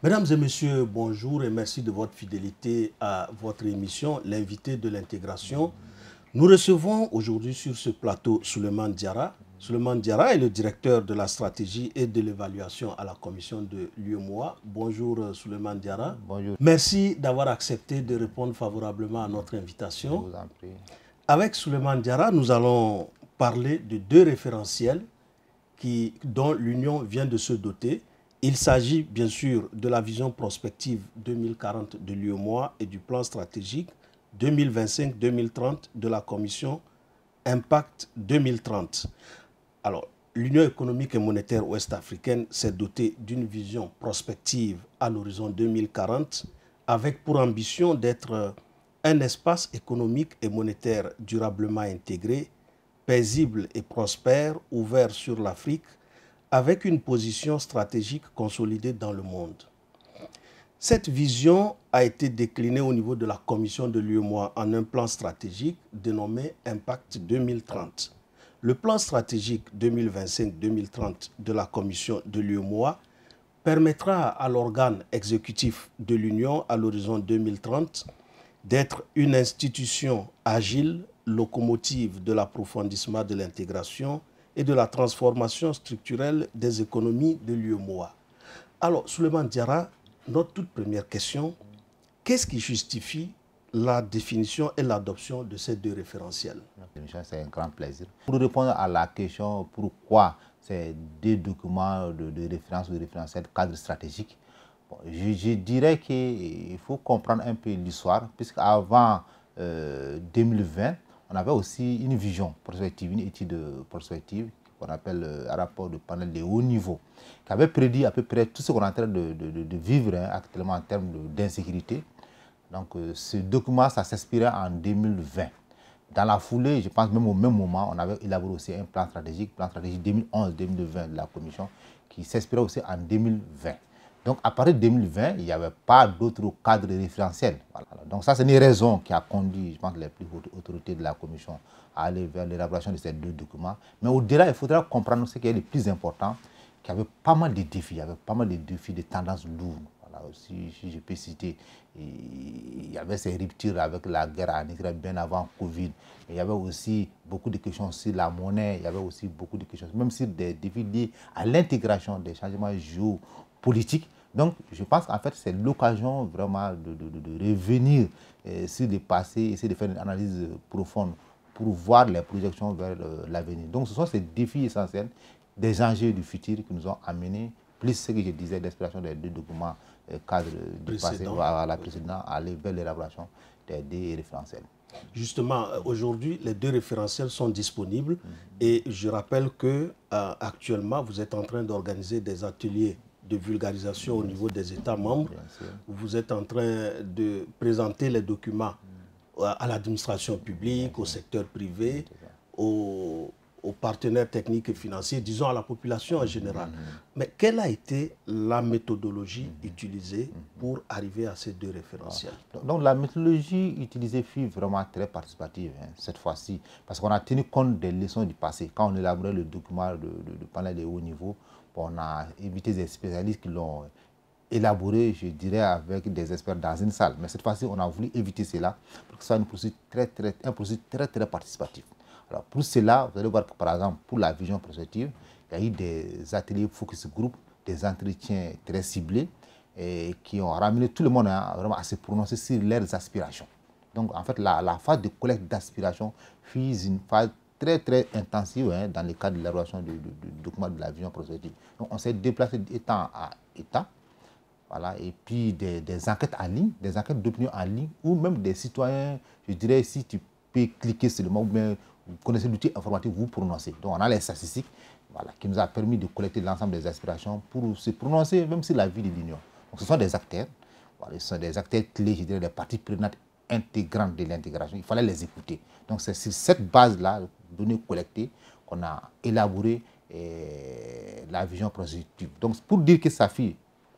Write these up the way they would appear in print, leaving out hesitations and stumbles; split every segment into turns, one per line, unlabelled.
Mesdames et messieurs, bonjour et merci de votre fidélité à votre émission, l'invité de l'intégration. Nous recevons aujourd'hui sur ce plateau Souleymane Diarra. Souleymane Diarra est le directeur de la stratégie et de l'évaluation à la commission de l'UEMOA. Bonjour Souleymane Diarra.
Bonjour.
Merci d'avoir accepté de répondre favorablement à notre invitation.
Je vous en prie.
Avec Souleymane Diarra, nous allons parler de deux référentiels dont l'Union vient de se doter. Il s'agit bien sûr de la vision prospective 2040 de l'UEMOA et du plan stratégique 2025-2030 de la Commission Impact 2030. Alors, l'Union économique et monétaire ouest-africaine s'est dotée d'une vision prospective à l'horizon 2040 avec pour ambition d'être un espace économique et monétaire durablement intégré, paisible et prospère, ouvert sur l'Afrique, avec une position stratégique consolidée dans le monde. Cette vision a été déclinée au niveau de la commission de l'UEMOA en un plan stratégique dénommé Impact 2030. Le plan stratégique 2025-2030 de la commission de l'UEMOA permettra à l'organe exécutif de l'Union à l'horizon 2030 d'être une institution agile, locomotive de l'approfondissement de l'intégration et de la transformation structurelle des économies de l'UEMOA. Alors, Souleymane Diarra, notre toute première question, qu'est-ce qui justifie la définition et l'adoption de ces deux référentiels?
C'est un grand plaisir. Pour répondre à la question pourquoi ces deux documents de référence ou de référentiel cadre stratégique, bon, je dirais qu'il faut comprendre un peu l'histoire, puisqu'avant 2020, on avait aussi une vision prospective, une étude prospective qu'on appelle un rapport de panel de haut niveau, qui avait prédit à peu près tout ce qu'on est en train de vivre actuellement en termes d'insécurité. Donc ce document, ça s'inspirait en 2020. Dans la foulée, je pense même au même moment, on avait élaboré aussi un plan stratégique 2011-2020 de la Commission, qui s'inspirait aussi en 2020. Donc, à partir de 2020, il n'y avait pas d'autre cadre référentiel. Voilà. Donc, ça, c'est une raison qui a conduit, je pense, les plus hautes autorités de la Commission à aller vers l'élaboration de ces deux documents. Mais au-delà, il faudra comprendre ce qui est le plus important, qu'il y avait pas mal de défis, il y avait pas mal de défis, de tendances lourdes. Voilà, si je peux citer, il y avait ces ruptures avec la guerre en Israël bien avant Covid. Il y avait aussi beaucoup de questions sur la monnaie, il y avait aussi beaucoup de questions, même sur des défis liés à l'intégration des changements géopolitiques. Donc, je pense qu'en fait, c'est l'occasion vraiment de revenir sur le passé, essayer de faire une analyse profonde pour voir les projections vers l'avenir. Donc, ce sont ces défis essentiels, des enjeux du futur qui nous ont amenés, plus ce que je disais, l'inspiration des deux documents cadres du passé à la précédente, à aller vers l'élaboration des deux référentiels.
Justement, aujourd'hui, les deux référentiels sont disponibles et je rappelle que actuellement, vous êtes en train d'organiser des ateliers de vulgarisation au niveau des États membres. Vous êtes en train de présenter les documents à l'administration publique, au secteur privé, aux partenaires techniques et financiers, disons à la population en général. Mais quelle a été la méthodologie utilisée pour arriver à ces deux référentiels?
Donc la méthodologie utilisée fut vraiment très participative cette fois-ci, parce qu'on a tenu compte des leçons du passé. Quand on élaborait le document de panel de haut niveau, on a invité des spécialistes qui l'ont élaboré, je dirais, avec des experts dans une salle. Mais cette fois-ci, on a voulu éviter cela pour que ce soit un processus très participatif. Alors pour cela, vous allez voir que par exemple, pour la vision prospective, il y a eu des ateliers focus group, des entretiens très ciblés et qui ont ramené tout le monde vraiment à se prononcer sur leurs aspirations. Donc en fait, la phase de collecte d'aspirations fut une phase très intensive dans le cadre de l'élaboration du document de la vision prospective. Donc on s'est déplacé d'État à État, voilà, et puis des enquêtes en ligne, des enquêtes d'opinion en ligne, ou même des citoyens, je dirais, si tu peux cliquer sur le mot, ou bien vous connaissez l'outil informatique, vous prononcez. Donc on a les statistiques, voilà, qui nous a permis de collecter l'ensemble des aspirations pour se prononcer même sur la vie de l'Union. Donc ce sont des acteurs, voilà, ce sont des acteurs clés, je dirais, des parties prenantes intégrantes de l'intégration. Il fallait les écouter. Donc c'est sur cette base-là, données collectées, qu'on a élaboré la vision prospective. Donc pour dire que ça fut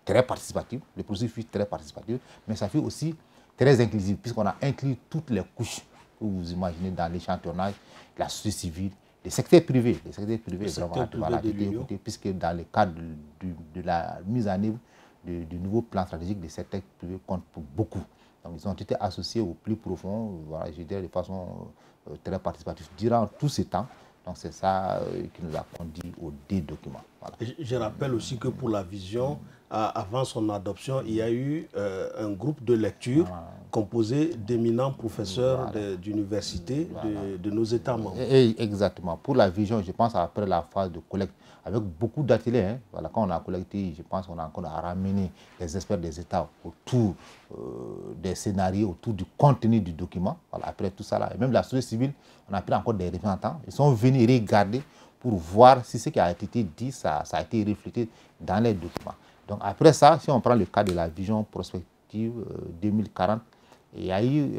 très participatif, le processus fut très participatif, mais ça fut aussi très inclusif, puisqu'on a inclus toutes les couches que vous imaginez dans l'échantillonnage, la société civile, les secteurs privés. Les secteurs privés, vraiment, voilà, écoutés, puisque dans le cadre de la mise en œuvre du nouveau plan stratégique du secteur privé compte pour beaucoup. Donc, ils ont été associés au plus profond, voilà, je dirais de façon très participative durant tout ce temps. Donc, c'est ça qui nous a conduit aux 2 documents. Voilà.
Je rappelle aussi que pour la vision, avant son adoption, il y a eu un groupe de lecture composé d'éminents professeurs d'université de nos États membres.
Exactement. Pour la vision, je pense après la phase de collecte, avec beaucoup d'ateliers, hein, voilà, quand on a collecté, je pense qu'on a ramené les experts des États autour des scénarios, autour du contenu du document. Voilà, après tout ça, là, et même la société civile, on a pris encore des représentants. Ils sont venus regarder pour voir si ce qui a été dit, ça a été reflété dans les documents. Donc après ça, si on prend le cas de la vision prospective 2040, il y a eu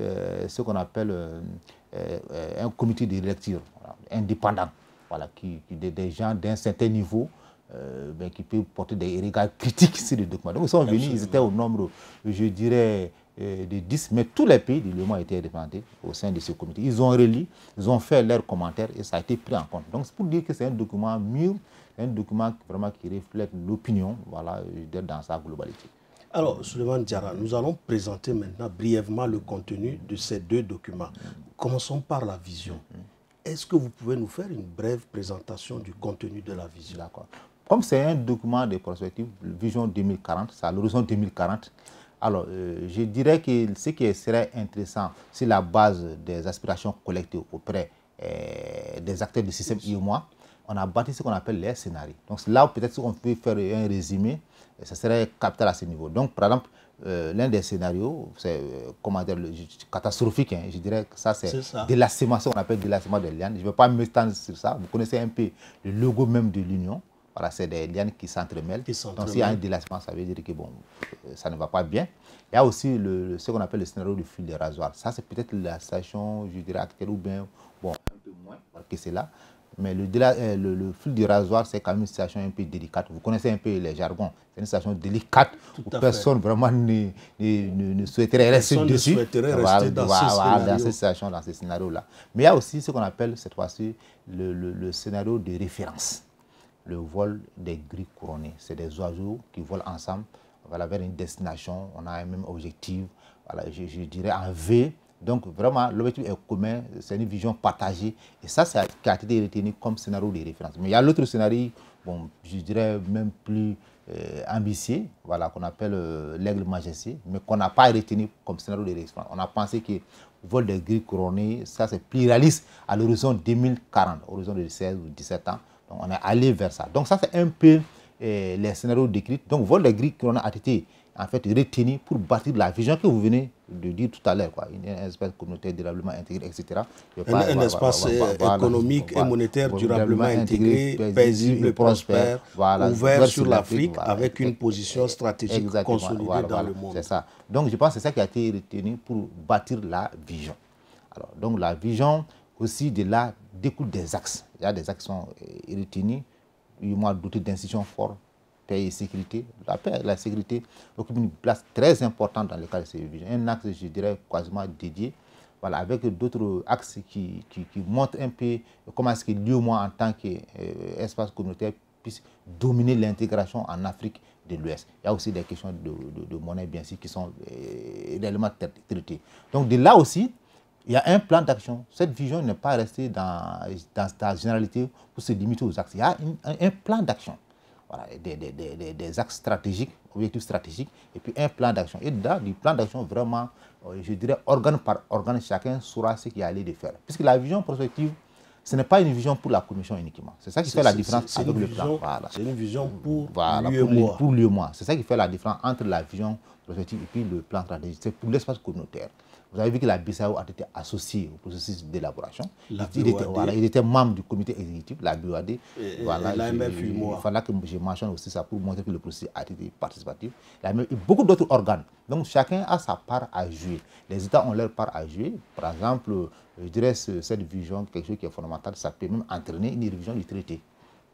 ce qu'on appelle un comité de lecture indépendant, voilà, des gens d'un certain niveau qui peuvent porter des regards critiques sur les documents. Donc ils sont venus, ils étaient au nombre, je dirais, de 10, mais tous les pays du monde étaient représentés au sein de ce comité. Ils ont relu, ils ont fait leurs commentaires et ça a été pris en compte. Donc c'est pour dire que c'est un document mûr, un document vraiment qui reflète l'opinion, voilà, dans sa globalité.
Alors, Souleymane Diarra, nous allons présenter maintenant brièvement le contenu de ces 2 documents. Commençons par la vision. Est-ce que vous pouvez nous faire une brève présentation du contenu de la vision?
D'accord. Comme c'est un document de prospective, Vision 2040, c'est à l'horizon 2040, alors je dirais que ce qui serait intéressant, c'est la base des aspirations collectées auprès des acteurs du système IOMOA. On a bâti ce qu'on appelle les scénarios. Donc là, peut-être qu'on peut faire un résumé, ça serait capital à ce niveau. Donc, par exemple, l'un des scénarios, c'est catastrophique, hein, je dirais que ça, c'est délassement, ce qu'on appelle délassement des lianes. Je ne vais pas m'étendre sur ça. Vous connaissez un peu le logo même de l'Union. Voilà, c'est des lianes qui s'entremêlent. Donc, s'il y a un délassement, ça veut dire que bon, ça ne va pas bien. Il y a aussi ce qu'on appelle le scénario du fil de rasoir. Ça, c'est peut-être la station, je dirais, actuelle ou bien, bon, un peu moins que c'est là. Mais le fil de rasoir, c'est quand même une situation un peu délicate. Vous connaissez un peu les jargons. C'est une situation délicate où personne vraiment ne souhaiterait rester dessus. Dans cette situation, dans ce scénario-là. Mais il y a aussi ce qu'on appelle cette fois-ci le scénario de référence. Le vol des grilles couronnées. C'est des oiseaux qui volent ensemble, voilà, vers une destination. On a un même objectif. Voilà, je dirais en V. Donc, vraiment, l'objectif est commun, c'est une vision partagée. Et ça, c'est qui a été retenu comme scénario de référence. Mais il y a l'autre scénario, bon, je dirais même plus ambitieux, voilà, qu'on appelle l'aigle majesté, mais qu'on n'a pas retenu comme scénario de référence. On a pensé que le vol des grilles couronnées, ça, c'est plus réaliste à l'horizon 2040, horizon de 16 ou 17 ans. Donc, on est allé vers ça. Donc, ça, c'est un peu les scénarios décrits. Donc, vol des grilles couronnées a été en fait retenu pour bâtir la vision que vous venez de dire tout à l'heure, une espèce communautaire durablement intégrée, etc.
Un espace économique et monétaire durablement intégré, paisible et prospère, ouvert sur l'Afrique avec une position stratégique consolidée dans le monde.
C'est ça. Donc je pense que c'est ça qui a été retenu pour bâtir la vision. Alors, donc la vision aussi de là découle des axes. Il y a des axes qui sont retenus, dotés d'institutions fortes, paix et sécurité. La paix et la sécurité occupent une place très importante dans le cadre de ces visions. Un axe, je dirais, quasiment dédié, voilà, avec d'autres axes qui montrent un peu comment est-ce que l'UEMOA, en tant qu'espace communautaire, puisse dominer l'intégration en Afrique de l'Ouest. Il y a aussi des questions de monnaie, bien sûr, qui sont réellement traitées. Donc, de là aussi, il y a un plan d'action. Cette vision n'est pas restée dans la généralité pour se limiter aux axes. Il y a un plan d'action. Voilà, des axes stratégiques, objectifs stratégiques, et puis un plan d'action. Et dans le plan d'action, vraiment, je dirais, organe par organe, chacun saura ce qu'il y a à aller de faire. Puisque la vision prospective, ce n'est pas une vision pour la commission uniquement. C'est ça qui fait la différence avec le plan.
Voilà. C'est une vision pour
l'UEMOA. Pour l'UEMOA. C'est ça qui fait la différence entre la vision prospective et puis le plan stratégique. C'est pour l'espace communautaire. Vous avez vu que la BCAO a été associée au processus d'élaboration. Il était membre du comité exécutif, la BOAD. Il fallait que je mentionne aussi ça pour montrer que le processus a été participatif. Il y a beaucoup d'autres organes. Donc chacun a sa part à jouer. Les États ont leur part à jouer. Par exemple, je dirais cette vision, quelque chose qui est fondamental, ça peut même entraîner une révision du traité.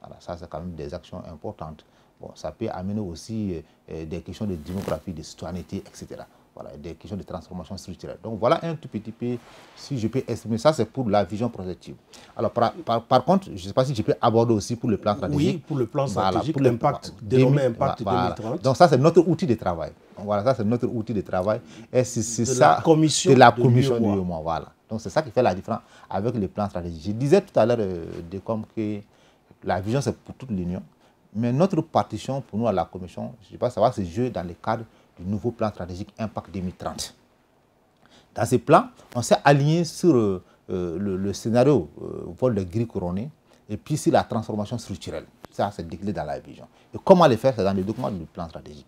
Voilà, ça, c'est quand même des actions importantes. Bon, ça peut amener aussi des questions de démographie, de citoyenneté, etc. Voilà, des questions de transformation structurelle. Donc voilà un tout petit peu, si je peux exprimer ça, c'est pour la vision prospective. Alors par contre, je ne sais pas si je peux aborder aussi pour le plan stratégique.
Oui, pour le plan stratégique,
voilà,
l'impact, dénommé Impact 2030.
Donc ça, c'est notre outil de travail. Donc, voilà, ça, c'est notre outil de travail. Et c'est ça,
la commission
de la commission du
UEMOA.
Voilà. Donc c'est ça qui fait la différence avec le plan stratégique. Je disais tout à l'heure que la vision, c'est pour toute l'Union. Mais notre partition, pour nous, à la commission, je ne sais pas, ça va se jouer dans le cadre du nouveau plan stratégique Impact 2030. Dans ce plan, on s'est aligné sur le scénario vol de gris couronné et puis sur la transformation structurelle. Ça, c'est décliné dans la vision. Et comment le faire, c'est dans le document du plan stratégique.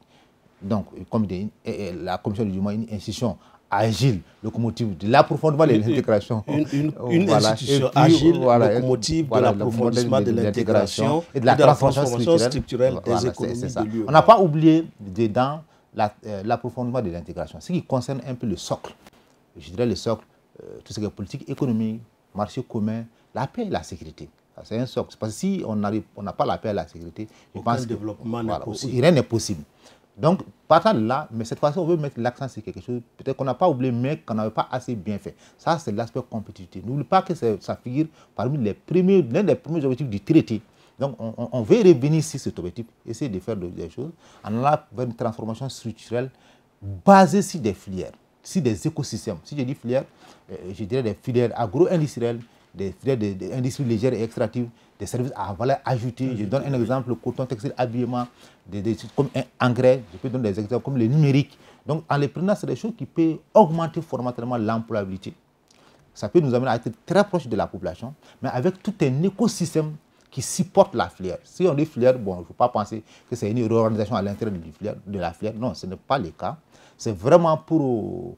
Donc, comme la commission du mouvement, une institution agile, locomotive de l'approfondissement de l'intégration.
Une institution agile, locomotive de l'approfondissement de l'intégration
et de la transformation structurelle
des économies de l'UE.
On n'a pas oublié dedans l'approfondissement de l'intégration, ce qui concerne un peu le socle. Je dirais le socle, tout ce qui est politique économique, marché commun, la paix et la sécurité. C'est un socle. Parce que si on n'a pas la paix et la sécurité, je pense que
développement n'est possible.
Rien n'est possible. Donc, partant de là, mais cette fois-ci, on veut mettre l'accent sur quelque chose, peut-être qu'on n'a pas oublié, mais qu'on n'avait pas assez bien fait. Ça, c'est l'aspect compétitif. N'oublie pas que ça figure parmi l'un des premiers objectifs du traité. Donc, on veut revenir sur cet objectif, essayer de faire des choses en allant vers une transformation structurelle basée sur des filières, sur des écosystèmes. Si je dis filières, je dirais des filières agro-industrielles, des filières d'industrie légère et extractive, des services à valeur ajoutée. Je donne un exemple, le coton, textile, habillement, des choses comme un engrais, je peux donner des exemples comme le numérique. Donc, en les prenant, c'est des choses qui peuvent augmenter fondamentalement l'employabilité. Ça peut nous amener à être très proche de la population, mais avec tout un écosystème qui supporte la filière. Si on dit filière, bon, il ne faut pas penser que c'est une réorganisation à l'intérieur de la filière. Non, ce n'est pas le cas. C'est vraiment pour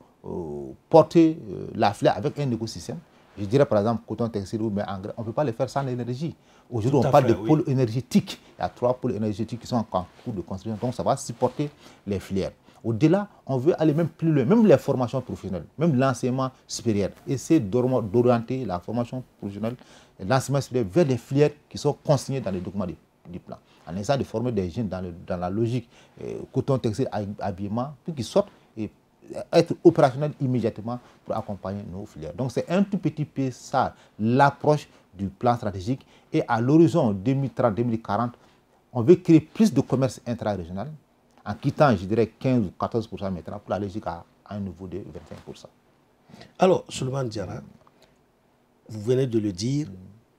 porter la filière avec un écosystème. Je dirais par exemple, coton, textile ou engrais, on ne peut pas le faire sans l'énergie. Aujourd'hui, on parle de pôles énergétiques. Il y a 3 pôles énergétiques qui sont en cours de construction. Donc, ça va supporter les filières. Au-delà, on veut aller même plus loin, même les formations professionnelles, même l'enseignement supérieur. Essayer d'orienter la formation professionnelle et l'enseignement supérieur vers les filières qui sont consignées dans les documents du plan. En essayant de former des jeunes dans la logique coton, textile, habillement, pour qu'ils sortent et être opérationnels immédiatement pour accompagner nos filières. Donc c'est un tout petit peu ça, l'approche du plan stratégique. Et à l'horizon 2030-2040, on veut créer plus de commerce intra-régional en quittant, je dirais, 15 ou 14% maintenant pour aller jusqu'à un niveau de 25%.
Alors, Souleymane Diarra, vous venez de le dire,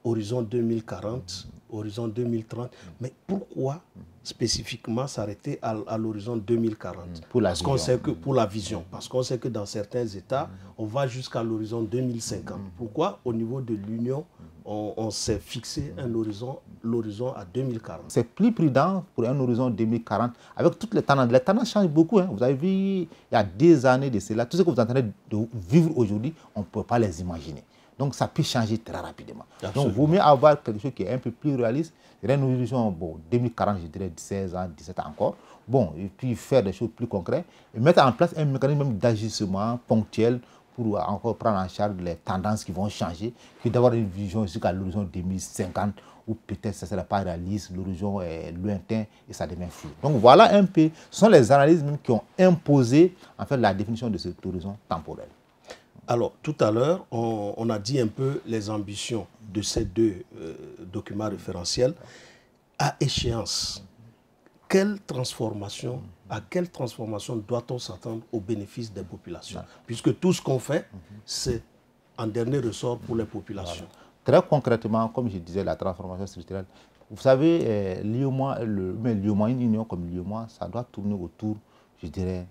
horizon 2040, horizon 2030, mais pourquoi spécifiquement s'arrêter à l'horizon 2040? Parce qu'on sait que pour la vision, parce qu'on sait que dans certains États, on va jusqu'à l'horizon 2050. Pourquoi au niveau de l'Union, on s'est fixé l'horizon à 2040?
C'est plus prudent pour un horizon 2040 avec toutes les tendances. Les tendances changent beaucoup. Vous avez vu, il y a des années de cela, tout ce que vous êtes en train de vivre aujourd'hui, on ne peut pas les imaginer. Donc ça peut changer très rapidement. Absolument. Donc il vaut mieux avoir quelque chose qui est un peu plus réaliste. Une horizon, bon, 2040, je dirais 16 ans, 17 ans encore. Bon, et puis faire des choses plus concrètes et mettre en place un mécanisme d'ajustement ponctuel pour encore prendre en charge les tendances qui vont changer, que d'avoir une vision jusqu'à l'horizon 2050, où peut-être ça ne sera pas réaliste, l'horizon est lointain et ça devient flou. Donc voilà un peu, ce sont les analyses même qui ont imposé en fait la définition de cet horizon temporel.
Alors, tout à l'heure, on a dit un peu les ambitions de ces deux documents référentiels. À échéance, à quelle transformation doit-on s'attendre au bénéfice des populations? Puisque tout ce qu'on fait, c'est en dernier ressort pour les populations.
Voilà. Très concrètement, comme je disais, la transformation structurelle, vous savez, l'UEMOA, une union comme l'UEMOA, ça doit tourner autour, je dirais,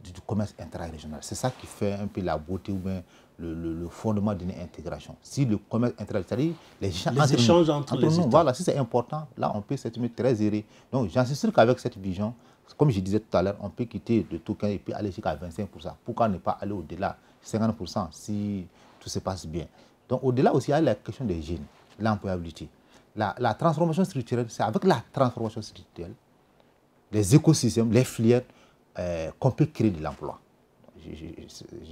du commerce intra-régional. C'est ça qui fait un peu la beauté ou bien le fondement d'une intégration. Si le commerce intra-régional, les échanges entre les États. Voilà, si c'est important, là on peut s'être très erré. Donc j'en suis sûr qu'avec cette vision, comme je disais tout à l'heure, on peut quitter de tout et puis aller jusqu'à 25%. Pourquoi ne pas aller au-delà, 50% si tout se passe bien? Donc au-delà aussi, il y a la question des jeunes, l'employabilité. La transformation structurelle, c'est avec la transformation structurelle, les écosystèmes, les filières, qu'on peut créer de l'emploi. Je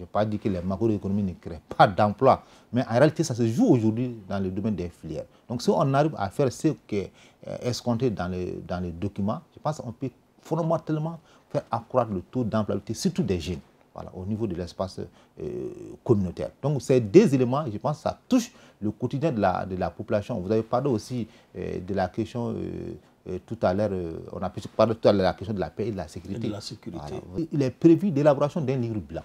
n'ai pas dit que les macroéconomies ne créent pas d'emploi, mais en réalité, ça se joue aujourd'hui dans le domaine des filières. Donc, si on arrive à faire ce qui est escompté dans le document, je pense qu'on peut fondamentalement faire accroître le taux d'employabilité, surtout des jeunes, voilà, au niveau de l'espace communautaire. Donc ces deux éléments, je pense que ça touche le quotidien de la population. Vous avez parlé aussi de la question, tout à l'heure, on a parlé tout à l'heure de la question de la paix et de la sécurité.
Et de la sécurité.
Voilà. Il est prévu l'élaboration d'un livre blanc.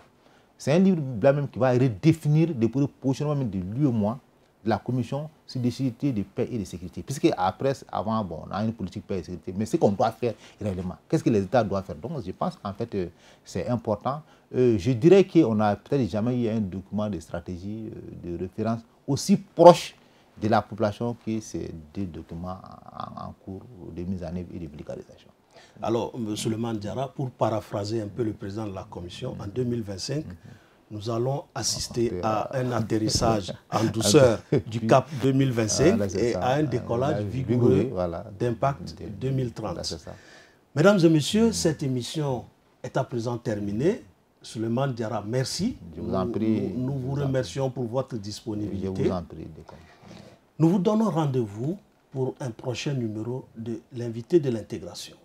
C'est un livre blanc même qui va redéfinir les positionnements même de l'UEMOA, de la Commission sur des sociétés de paix et de sécurité. Puisque après, avant, bon, on a une politique paix et sécurité, mais ce qu'on doit faire réellement, qu'est-ce que les États doivent faire? Donc je pense qu'en fait, c'est important. Je dirais qu'on n'a peut-être jamais eu un document de stratégie, de référence aussi proche de la population que ces deux documents en cours de mise en œuvre et de vulgarisation.
Alors, M. Souleymane Diarra, pour paraphraser un peu le président de la Commission, en 2025, nous allons assister à un atterrissage en douceur du cap 2025 et à un décollage vigoureux d'impact 2030. Mesdames et messieurs, cette émission est à présent terminée. Souleymane Diarra, merci.
Je vous en prie.
Nous vous remercions pour votre disponibilité.
Je vous en prie.
Nous vous donnons rendez-vous pour un prochain numéro de l'invité de l'intégration.